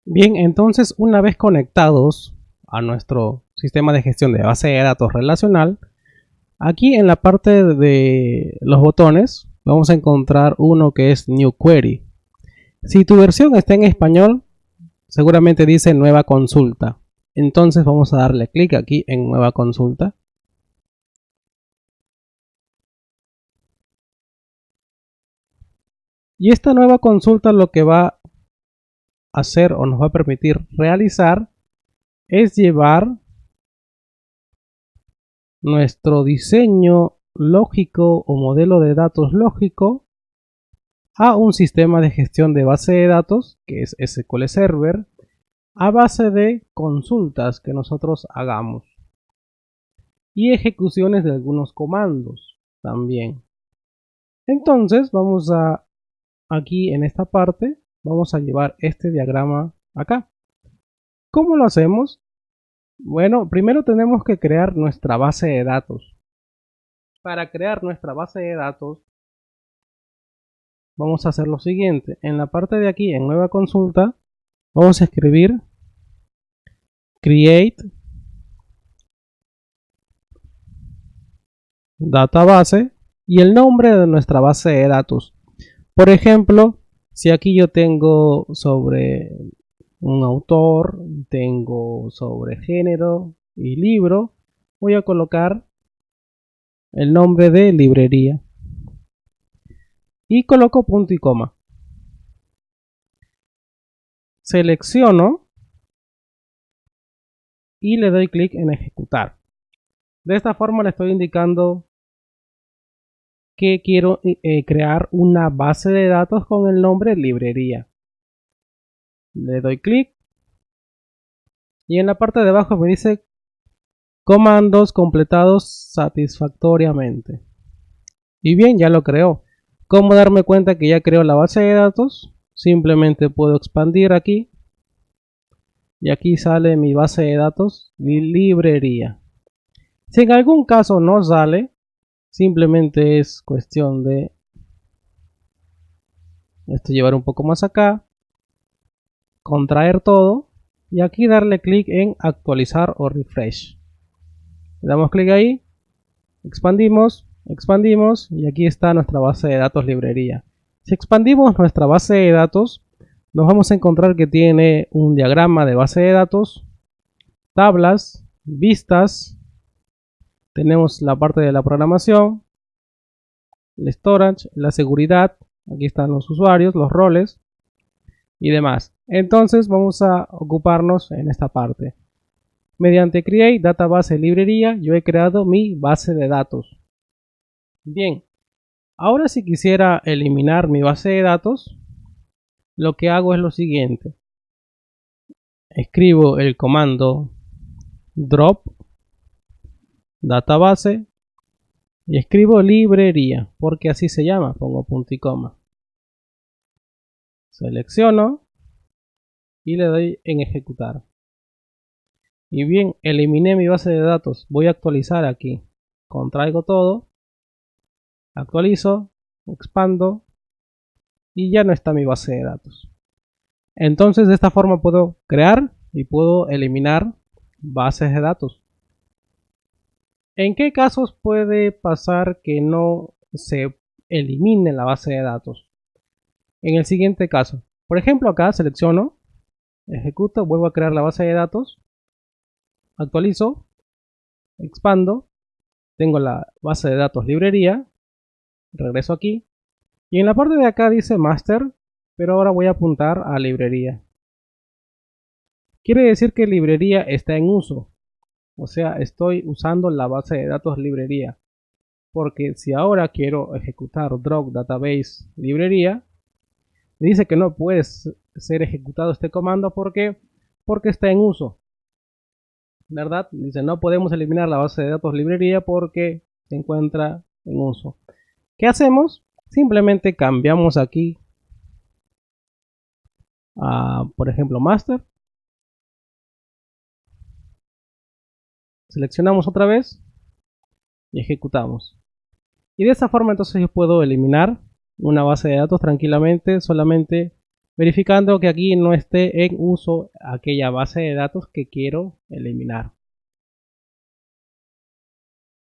Bien, entonces una vez conectados a nuestro sistema de gestión de base de datos relacional, aquí en la parte de los botones vamos a encontrar uno que es New Query. Si tu versión está en español, seguramente dice nueva consulta. Entonces vamos a darle clic aquí en nueva consulta. Y esta nueva consulta lo que va a hacer o nos va a permitir realizar es llevar nuestro diseño lógico o modelo de datos lógico a un sistema de gestión de base de datos que es SQL Server a base de consultas que nosotros hagamos y ejecuciones de algunos comandos también. Entonces vamos a aquí en esta parte vamos a llevar este diagrama acá. ¿Cómo lo hacemos? Bueno, primero tenemos que crear nuestra base de datos. Para crear nuestra base de datos vamos a hacer lo siguiente. En la parte de aquí, en nueva consulta, vamos a escribir create database y el nombre de nuestra base de datos. Por ejemplo, si aquí yo tengo sobre un autor, tengo sobre género y libro, voy a colocar el nombre de librería y coloco punto y coma. Selecciono y le doy clic en ejecutar. De esta forma le estoy indicando que quiero crear una base de datos con el nombre librería. Le doy clic y en la parte de abajo me dice comandos completados satisfactoriamente. Y bien, ya lo creó. ¿Cómo darme cuenta que ya creó la base de datos? Simplemente puedo expandir aquí y aquí sale mi base de datos librería. Si en algún caso no sale, simplemente es cuestión de llevar un poco más acá, contraer todo y aquí darle clic en actualizar o refresh. Le damos clic ahí, expandimos y aquí está nuestra base de datos librería. Si expandimos nuestra base de datos, nos vamos a encontrar que tiene un diagrama de base de datos, tablas, vistas, tenemos la parte de la programación, el storage, la seguridad, aquí están los usuarios, los roles y demás. Entonces vamos a ocuparnos en esta parte. Mediante create database librería yo he creado mi base de datos. Bien, ahora si quisiera eliminar mi base de datos, lo que hago es lo siguiente. Escribo el comando drop database y escribo librería, porque así se llama, pongo punto y coma. Selecciono y le doy en ejecutar. Y bien, eliminé mi base de datos. Voy a actualizar aquí. Contraigo todo, actualizo, expando y ya no está mi base de datos. Entonces de esta forma puedo crear y puedo eliminar bases de datos. ¿En qué casos puede pasar que no se elimine la base de datos? En el siguiente caso, por ejemplo acá selecciono, ejecuto, vuelvo a crear la base de datos, actualizo, expando, tengo la base de datos librería, regreso aquí y en la parte de acá dice master, pero ahora voy a apuntar a librería. Quiere decir que librería está en uso, o sea, estoy usando la base de datos librería. Porque si ahora quiero ejecutar drop database librería, me dice que no puede ser ejecutado este comando porque está en uso, ¿verdad? Dice no podemos eliminar la base de datos librería porque se encuentra en uso. ¿Qué hacemos? Simplemente cambiamos aquí a, por ejemplo, master. Seleccionamos otra vez y ejecutamos. Y de esa forma entonces yo puedo eliminar una base de datos tranquilamente solamente verificando que aquí no esté en uso aquella base de datos que quiero eliminar.